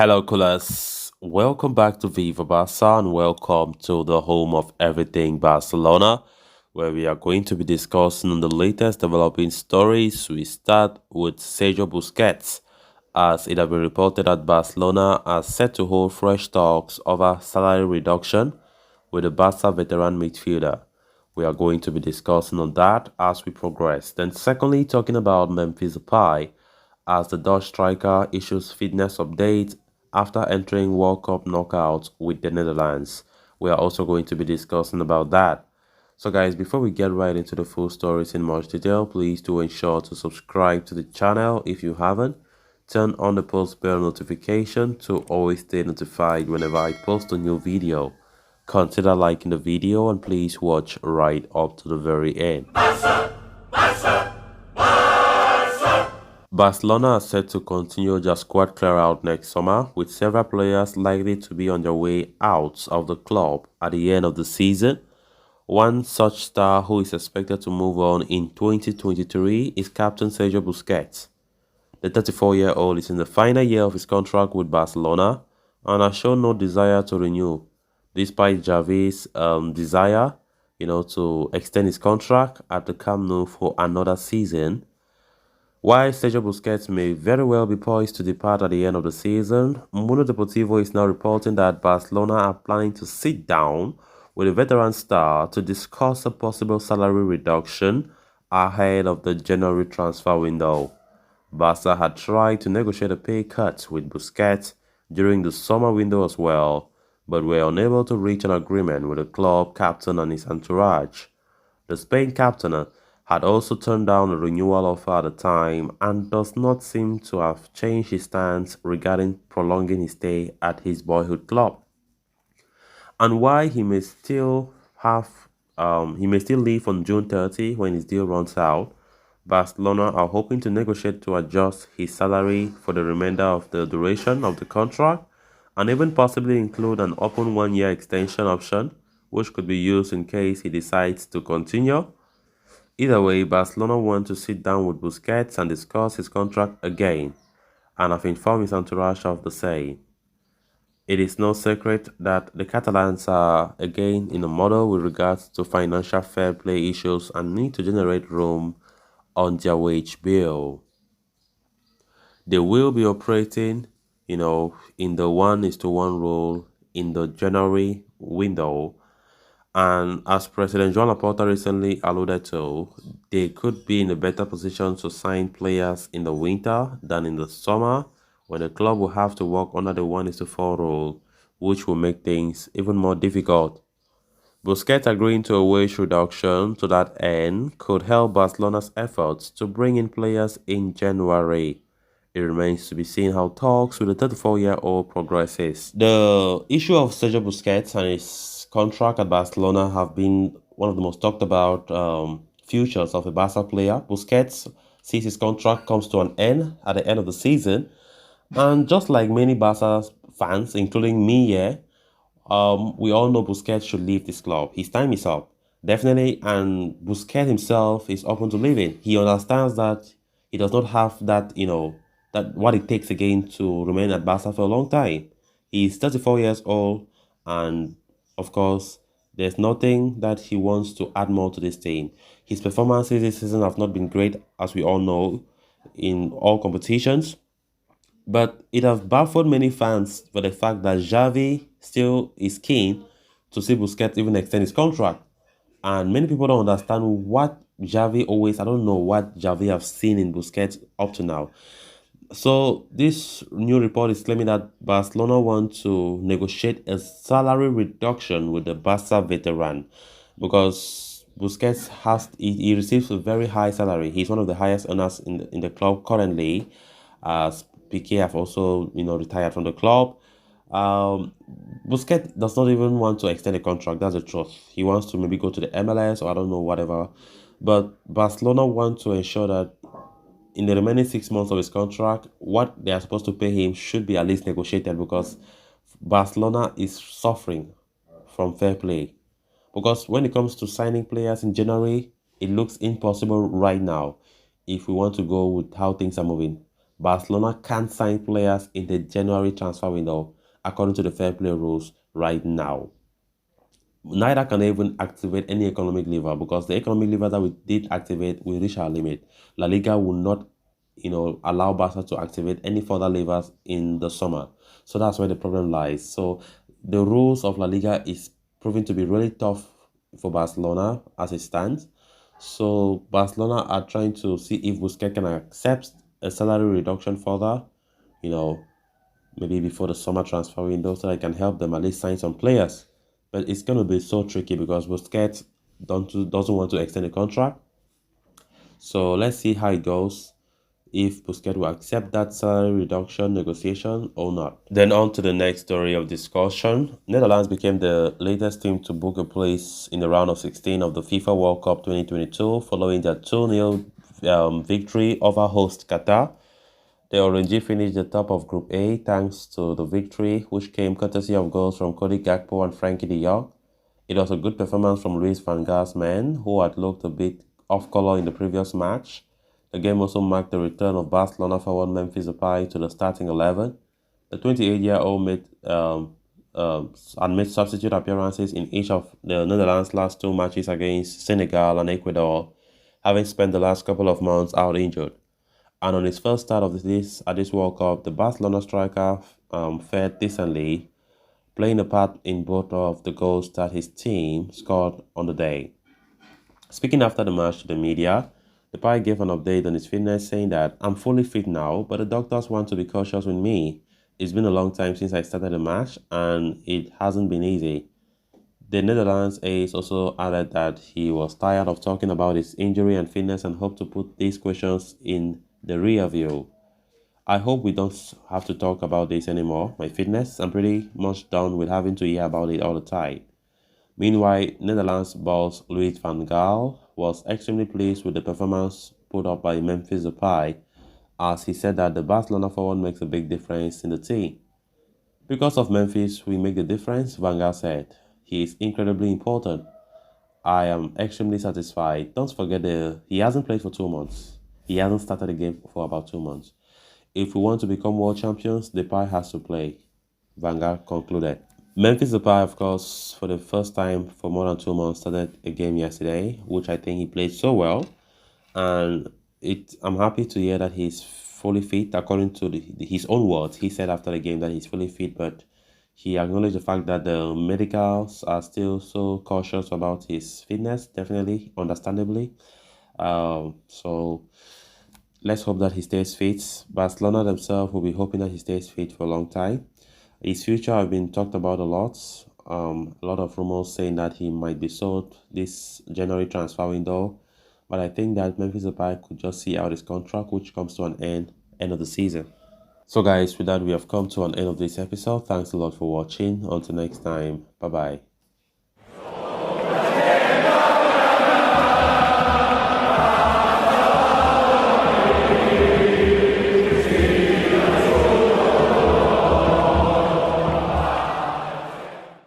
Hello, coolers. Welcome back to Viva Barca and welcome to the home of everything Barcelona, where we are going to be discussing the latest developing stories. We start with Sergio Busquets, as it has been reported that Barcelona are set to hold fresh talks over salary reduction with the Barca veteran midfielder. We are going to be discussing on that as we progress. Then, secondly, talking about Memphis Depay, as the Dutch striker issues fitness update after entering World Cup knockout with the Netherlands. We are also going to be discussing about that. So guys, before we get right into the full stories in much detail, please do ensure to subscribe to the channel if you haven't. Turn on the post bell notification to always stay notified whenever I post a new video. Consider liking the video and please watch right up to the very end. Barcelona are set to continue their squad clear-out next summer, with several players likely to be on their way out of the club at the end of the season. One such star who is expected to move on in 2023 is captain Sergio Busquets. The 34-year-old is in the final year of his contract with Barcelona and has shown no desire to renew, despite Xavi's desire, to extend his contract at the Camp Nou for another season. While Sergio Busquets may very well be poised to depart at the end of the season, Mundo Deportivo is now reporting that Barcelona are planning to sit down with the veteran star to discuss a possible salary reduction ahead of the January transfer window. Barca had tried to negotiate a pay cut with Busquets during the summer window as well, but were unable to reach an agreement with the club captain and his entourage. The Spain captain had also turned down a renewal offer at the time and does not seem to have changed his stance regarding prolonging his stay at his boyhood club. And while he may still leave on June 30 when his deal runs out, Barcelona are hoping to negotiate to adjust his salary for the remainder of the duration of the contract and even possibly include an open one-year extension option, which could be used in case he decides to continue. Either way, Barcelona want to sit down with Busquets and discuss his contract again, and have informed his entourage of the same. It is no secret that the Catalans are again in a muddle with regards to financial fair play issues and need to generate room on their wage bill. They will be operating, in the 1:1 rule in the January window. And as President Joan Laporta recently alluded to, they could be in a better position to sign players in the winter than in the summer, when the club will have to work under the 1:4 rule, which will make things even more difficult. Busquets agreeing to a wage reduction to that end could help Barcelona's efforts to bring in players in January. It remains to be seen how talks with the 34-year-old progresses. The issue of Sergio Busquets and his contract at Barcelona have been one of the most talked about futures of a Barca player. Busquets sees his contract comes to an end at the end of the season, and just like many Barca fans, including me here, we all know Busquets should leave this club. His time is up, definitely, and Busquets himself is open to leaving. He understands that he does not have that, that what it takes again to remain at Barca for a long time. He's 34 years old, and of course, there's nothing that he wants to add more to this team. His performances this season have not been great, as we all know, in all competitions. But it has baffled many fans for the fact that Xavi still is keen to see Busquets even extend his contract. And many people don't understand I don't know what Xavi have seen in Busquets up to now. So this new report is claiming that Barcelona want to negotiate a salary reduction with the Barca veteran, because Busquets he receives a very high salary. He's one of the highest earners in the club currently, as Piqué have also retired from the club. Um, Busquets does not even want to extend a contract. That's the truth. He wants to maybe go to the MLS or I don't know, whatever. But Barcelona want to ensure that in the remaining 6 months of his contract, what they are supposed to pay him should be at least negotiated, because Barcelona is suffering from fair play. Because when it comes to signing players in January, it looks impossible right now if we want to go with how things are moving. Barcelona can't sign players in the January transfer window according to the fair play rules right now. Neither can even activate any economic lever because the economic lever that we did activate will reach our limit. La Liga will not, allow Barca to activate any further levers in the summer. So that's where the problem lies. So the rules of La Liga is proving to be really tough for Barcelona as it stands. So Barcelona are trying to see if Busquets can accept a salary reduction further, you know, maybe before the summer transfer window so that I can help them at least sign some players. But it's going to be so tricky because Busquets doesn't want to extend the contract. So let's see how it goes, if Busquets will accept that salary reduction negotiation or not. Then on to the next story of discussion. Netherlands became the latest team to book a place in the round of 16 of the FIFA World Cup 2022 following their 2-0 victory over host Qatar. The Orangey finished the top of Group A thanks to the victory, which came courtesy of goals from Cody Gakpo and Frankie de Jong. It was a good performance from Luis van Gaal's men, who had looked a bit off color in the previous match. The game also marked the return of Barcelona forward Memphis Depay to the starting 11. The 28-year-old made substitute appearances in each of the Netherlands' last two matches against Senegal and Ecuador, having spent the last couple of months out injured. And on his first start of this World Cup, the Barcelona striker fared decently, playing a part in both of the goals that his team scored on the day. Speaking after the match to the media, Depay gave an update on his fitness, saying that I'm fully fit now, but the doctors want to be cautious with me. It's been a long time since I started the match, and it hasn't been easy. The Netherlands ace also added that he was tired of talking about his injury and fitness and hoped to put these questions in the rear view. I hope we don't have to talk about this anymore. My fitness, I'm pretty much done with having to hear about it all the time. Meanwhile, Netherlands boss Louis van Gaal was extremely pleased with the performance put up by Memphis Depay, as he said that the Barcelona forward makes a big difference in the team. Because of Memphis, we make the difference, Van Gaal said. He is incredibly important. I am extremely satisfied. Don't forget he hasn't played for 2 months. He hasn't started a game for about 2 months. If we want to become world champions, Depay has to play, Van Gaal concluded. Memphis Depay, of course, for the first time for more than 2 months, started a game yesterday, which I think he played so well. And I'm happy to hear that he's fully fit. According to his own words, he said after the game that he's fully fit, but he acknowledged the fact that the medicals are still so cautious about his fitness, definitely, understandably. So let's hope that he stays fit. Barcelona themselves will be hoping that he stays fit for a long time. His future has been talked about a lot. A lot of rumors saying that he might be sold this January transfer window. But I think that Memphis Depay could just see out his contract, which comes to an end of the season. So guys, with that, we have come to an end of this episode. Thanks a lot for watching. Until next time, bye-bye.